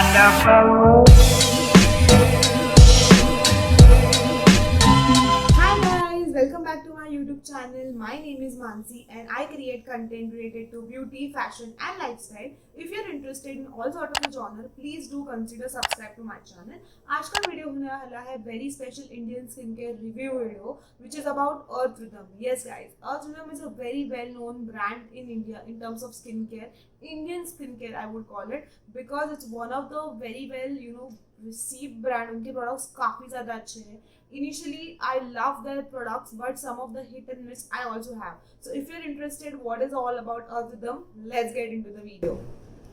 wonderful. Hi guys, welcome back to my YouTube channel. My name is Mansi and I create content related to beauty, fashion and lifestyle. If you're interested in all sort of a genre, please do consider subscribe to my channel. आज का video होने वाला है very special Indian skincare review video which is about Earth Rhythm. Yes guys, Earth Rhythm is a very well known brand in India in terms of skincare. Indian skincare I would call it because it's one of the very well received brand. उनके products काफी ज़्यादा अच्छे हैं. Initially I love their products but some of the hit and miss I also have. So if you're interested what is all about Earth Rhythm, let's get into the video.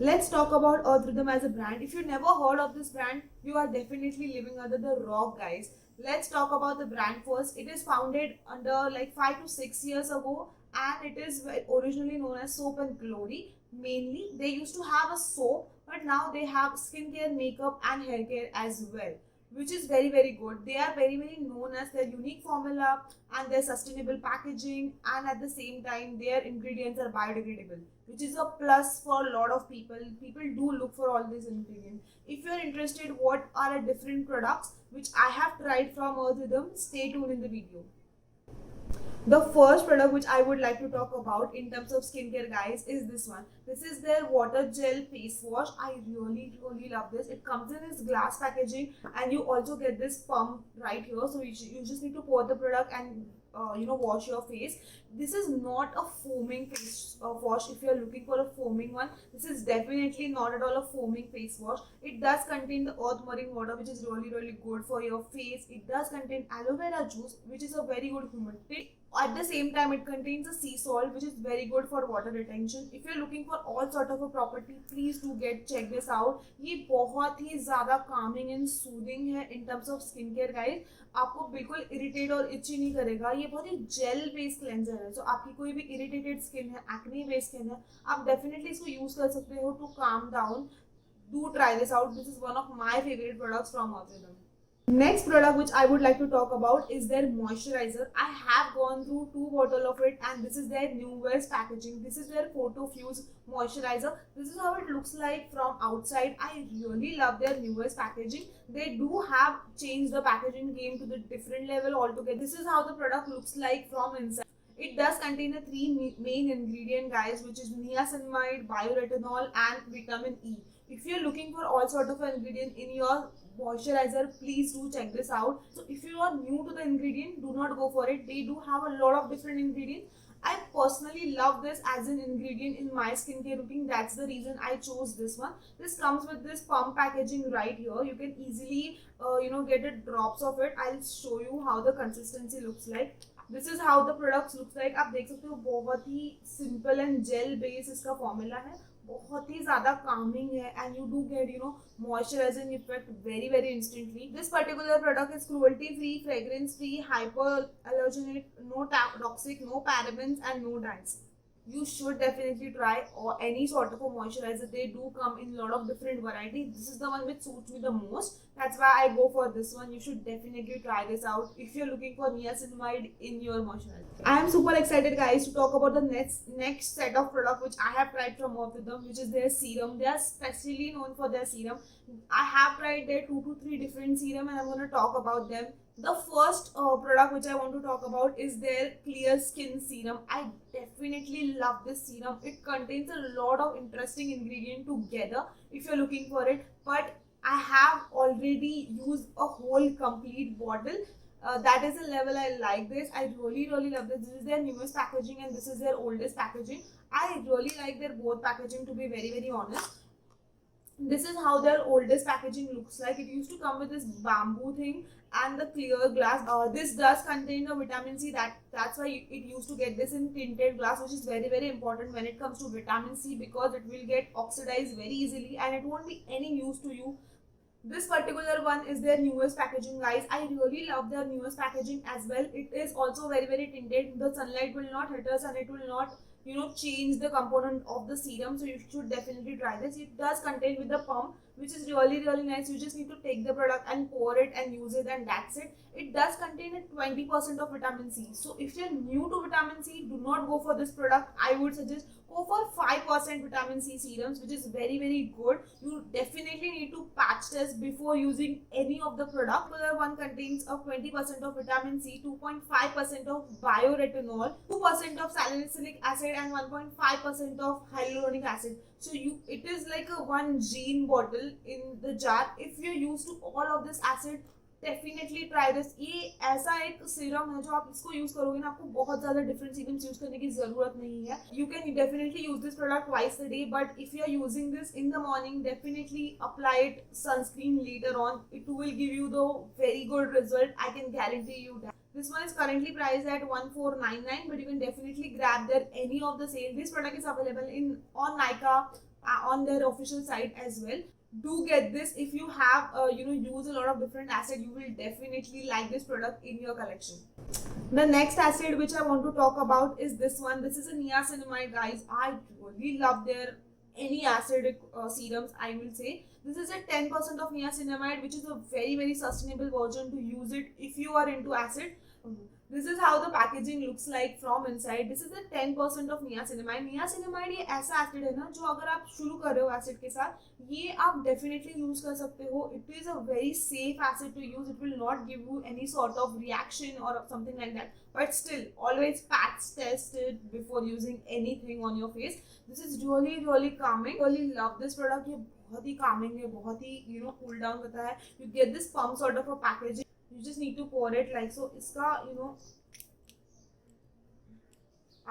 Let's talk about Earth Rhythm as a brand. If you never heard of this brand, you are definitely living under the rock, guys. Let's talk about the brand first. It is founded under like 5 to 6 years ago and it is originally known as Soap and Glory. Mainly they used to have a soap but now they have skincare, makeup and hair care as well, which is very good. They are very known as their unique formula and their sustainable packaging, and at the same time their ingredients are biodegradable, which is a plus for a lot of people. People do look for all these ingredients. If you are interested what are the different products which I have tried from Earth Rhythm, stay tuned in the video. The first product which I would like to talk about in terms of skincare, guys, is this one. This is their water gel face wash. I really love this. It comes in this glass packaging and you also get this pump right here. So you just need to pour the product and wash your face. This is not a foaming face wash. If you are looking for a foaming one, this is definitely not at all a foaming face wash. It does contain the earth marine water, which is really good for your face. It does contain aloe vera juice, which is a very good humidity. At the same time, it contains a sea salt, which is very good for water retention. If you're looking for all sort of a property, please do check this out. ये बहुत ही ज़्यादा calming and soothing है in terms of skincare, guys. आपको बिल्कुल irritate और इची नहीं करेगा. ये बहुत ही जेल बेस्ड क्लेंजर है. So आपकी कोई भी इरिटेटेड स्किन है, एक्ने बेस्ड स्किन है, आप डेफिनेटली इसको यूज कर सकते हो to calm down. Do try this out. This is one of my favorite products from Earth Rhythm. Next product which I would like to talk about is their moisturizer. I have gone through 2 bottles of it and this is their newest packaging. This is their Photo Fuse moisturizer. This is how it looks like from outside. I really love their newest packaging. They do have changed the packaging game to the different level altogether. This is how the product looks like from inside. It does contain the 3 main ingredient, guys, which is niacinamide, bioretinol and vitamin E. If you're looking for all sort of ingredient in your moisturizer, please do check this out. So if you are new to the ingredient, do not go for it. They do have a lot of different ingredients. I personally love this as an ingredient in my skincare routine. That's the reason I chose this one. This comes with this pump packaging right here. You can easily get the drops of it. I'll show you how the consistency looks like. This is how the products looks like. आप देख सकते हो बहुत ही simple and gel based इसका formula है. बहुत ही ज़्यादा calming है and you do get moisturizing effect very instantly. This particular product is cruelty free, fragrance free, hypoallergenic, no toxic, no parabens and no dyes. You should definitely try or any sort of a moisturizer. They do come in a lot of different varieties. This is the one which suits me the most. That's why I go for this one. You should definitely try this out if you're looking for niacinamide in your moisturizer. I am super excited, guys, to talk about the next set of product which I have tried from Earth Rhythm, which is their serum. They are specially known for their serum. I have tried their 2 to 3 different serum and I'm going to talk about them. The first product which I want to talk about is their clear skin serum. I definitely love this serum. It contains a lot of interesting ingredients together if you're looking for it, but I have already used a whole complete bottle. That is the level I like this. I really love this. This is their newest packaging and this is their oldest packaging. I really like their both packaging, to be very honest. This is how their oldest packaging looks like. It used to come with this bamboo thing and the clear glass. This does contain the vitamin C. That's why it used to get this in tinted glass, which is very important when it comes to vitamin C, because it will get oxidized very easily and it won't be any use to you. This particular one is their newest packaging, guys. I really love their newest packaging as well. It is also very tinted. The sunlight will not hit us and it will not change the component of the serum. So you should definitely try this. It does contain with the pump, which is really nice. You just need to take the product and pour it and use it and that's it. It does contain a 20% of vitamin C. So if you're new to vitamin C, do not go for this product. I would suggest go for 5% vitamin C serums, which is very good. You definitely need to patch test before using any of the product. The one contains of 20% of vitamin C, 2.5% of bioretinol, 2% of salicylic acid, and 1.5% of hyaluronic acid. So it is like a one gene bottle in the jar. If you're used to all of this acid, definitely try this. ये ऐसा एक serum है जो आप इसको use करोगे ना, आपको बहुत ज्यादा डिफरेंट सीरम्स यूज करने की जरूरत नहीं है. You can definitely use this product twice a day, but if you are using this in the morning, definitely apply it sunscreen later on. It will give you the very good result. I can guarantee you that. This one is currently priced at 1499, but you can definitely grab there any of the sale. This product is available on Nykaa on their official site as well. Do get this. If you have use a lot of different acid, you will definitely like this product in your collection. The next acid which I want to talk about is this one. This is a niacinamide, guys. I really love their any acid serums, I will say. This is a 10% of niacinamide, which is a very sustainable version to use it if you are into acid. This is how the packaging looks like from inside. This is a 10% of niacinamide. Niacinamide ये ऐसा acid है ना जो अगर आप शुरू कर रहे हो एसिड के साथ, ये आप डेफिनेटली यूज कर सकते हो. It is a very safe acid to use. It will not give you any sort of reaction और something like that, but still always patch test it before using anything on your face. This is really calming. Really love this product. ये बहुत ही कामिंग है, बहुत ही cool down करता है. You get this pump sort of a packaging. You just need to pour it like so. इसका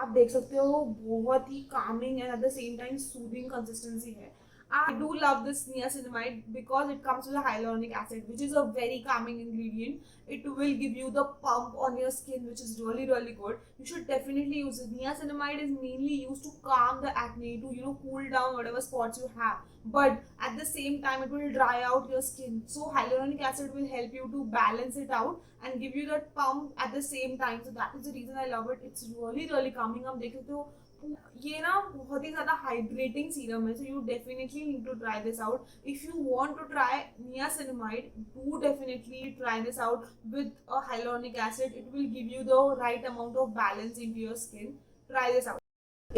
आप देख सकते हो बहुत ही calming and at the same time soothing consistency है. I do love this niacinamide because it comes with a hyaluronic acid, which is a very calming ingredient. It will give you the pump on your skin, which is really good. You should definitely use it. Niacinamide is mainly used to calm the acne, to cool down whatever spots you have. But at the same time, it will dry out your skin. So hyaluronic acid will help you to balance it out and give you that pump at the same time. So that is the reason I love it. It's really calming. आप देख सकते हो ये ना बहुत ही ज्यादा hydrating serum है. So you definitely need to try this out. If you want to try niacinamide, do definitely try this out with a hyaluronic acid. It will give you the right amount of balance into your skin. Try this out.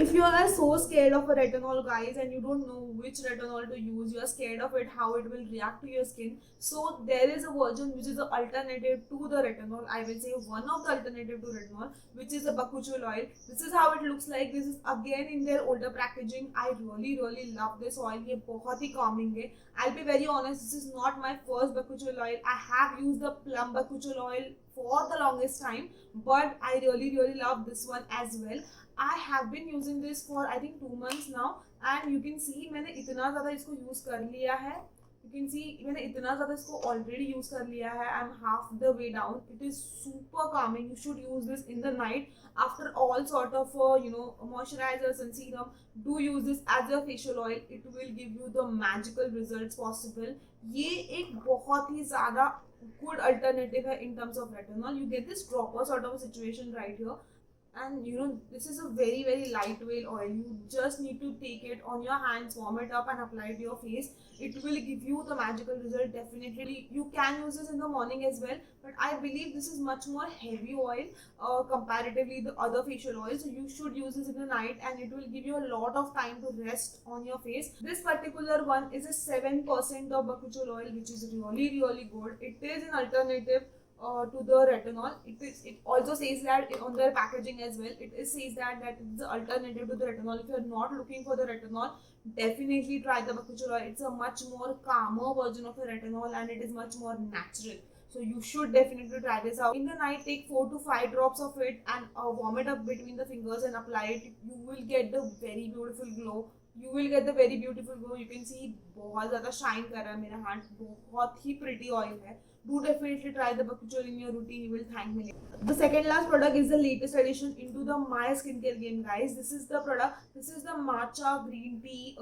If you are so scared of a retinol, guys, and you don't know which retinol to use, you are scared of it, how it will react to your skin, so there is a version which is an alternative to the retinol. I will say one of the alternative to retinol, which is the bakuchiol oil. This is how it looks like. This is again in their older packaging. I really love this oil. ये बहुत ही calming है. I'll be very honest, this is not my first bakuchiol oil. I have used the plum bakuchiol oil for the longest time, but I really love this one as well. I have been using this for I think 2 months now, and you can see मैंने इतना ज़्यादा इसको use कर लिया है. You can see मैंने इतना ज़्यादा इसको already यूज़ कर लिया है. I'm half the way down. It is super calming. You should use this in the night after all sort of moisturizers and serum. Do use this as your facial oil. It will give you the magical results possible. ये एक बहुत ही ज़्यादा good alternative है in terms of retinol. You get this dropper sort of a situation right here. And this is a very lightweight oil. You just need to take it on your hands, warm it up and apply it to your face. It will give you the magical result. Definitely you can use this in the morning as well, but I believe this is much more heavy oil comparatively the other facial oils. So you should use this in the night, and it will give you a lot of time to rest on your face. This particular one is a 7% of bakuchiol oil, which is really good. It is an alternative to the retinol. It also says that on their packaging as well. It says that it's the alternative to the retinol. If you're not looking for the retinol, definitely try the bakuchiol oil. It's a much more calmer version of the retinol, and it is much more natural. So you should definitely try this out. In the night, take 4 to 5 drops of it and warm it up between the fingers and apply it. You will get the very beautiful glow. You can see बहुत ज़्यादा shine कर रहा है मेरा hand. बहुत ही pretty oil है. Do definitely try the bakuchiol in your routine. You will thank me later. The second last product is the latest addition into the my skincare game, guys. This is the product. This is the matcha green tea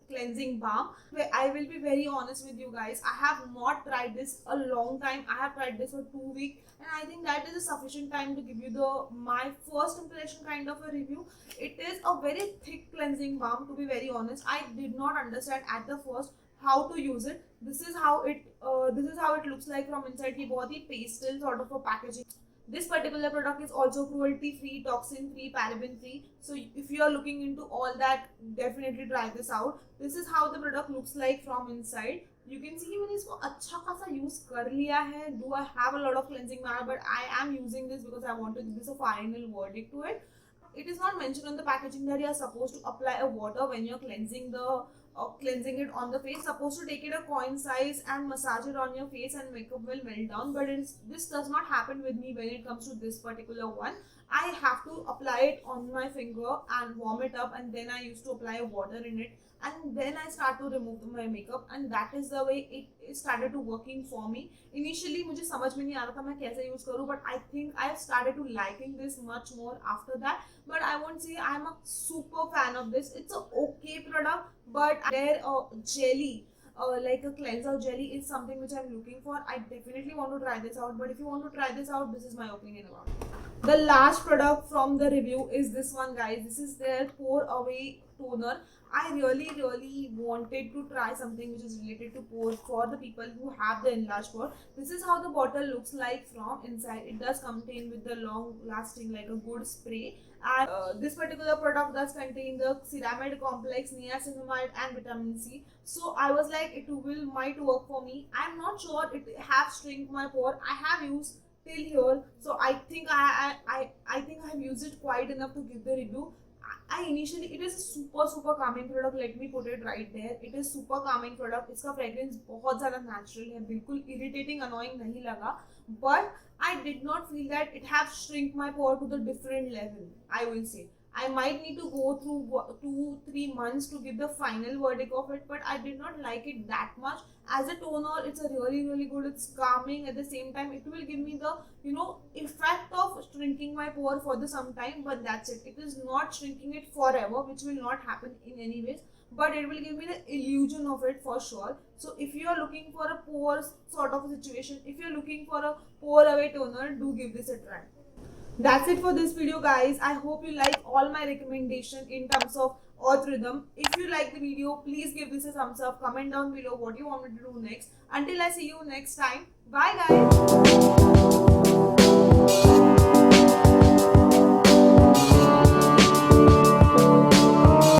cleansing balm. I will be very honest with you guys. I have not tried this a long time. I have tried this for 2 weeks, and I think that is a sufficient time to give you my first impression kind of a review. It is a very thick cleansing balm, to be very honest. I did not understand at the first how to use it. This is how it looks like from inside. ये बहुत ही pastel sort of a packaging. This particular product is also cruelty free, toxin free, paraben free. So if you are looking into all that, definitely try this out. This is how the product looks like from inside. You can see मैंने इसको अच्छा खासा use कर लिया है. Do I have a lot of cleansing matter, but I am using this because I want to give this a final verdict to it. It is not mentioned on the packaging that you are supposed to apply a water when you're cleansing it on the face. Supposed to take it a coin size and massage it on your face and makeup will melt down, but this does not happen with me when it comes to this particular one. I have to apply it on my finger and warm it up, and then I used to apply water in it, and then I start to remove my makeup, and that is the way it started to working for me. Initially मुझे समझ में नहीं आ रहा था मैं कैसे use करूँ, but I think I started to liking this much more after that. But I won't say I'm a super fan of this. It's a okay product, but there jelly, like a cleanser jelly is something which I'm looking for. I definitely want to try this out, but if you want to try this out, this is my opinion about it. The last product from the review is this one, guys. This is their Pore Away Toner. I really wanted to try something which is related to pores for the people who have the enlarged pore. This is how the bottle looks like from inside. It does contain with the long lasting like a good spray, and this particular product does contain the ceramide complex, niacinamide and vitamin C. So I was like, might work for me. I'm not sure it have shrink my pore. I have used till here, so I think I think I have used it quite enough to give the review. I initially, it is a super calming product. Let me put it right there. It is super calming product. इसका fragrance बहुत ज़्यादा natural है, बिल्कुल irritating, annoying नहीं लगा. But I did not feel that it have shrink my pore to the different level. I will say I might need to go through 2-3 months to give the final verdict of it, but I did not like it that much. As a toner, it's a really good. It's calming. At the same time, it will give me the effect of shrinking my pore for the some time, but that's it. It is not shrinking it forever, which will not happen in any ways, but it will give me the illusion of it for sure. So if you are looking for a pore sort of a situation, if you're looking for a pore away toner, do give this a try. That's it for this video, guys. I hope you like all my recommendation in terms of Earth Rhythm. If you like the video, please give this a thumbs up. Comment down below what you want me to do next. Until I see you next time. Bye, guys.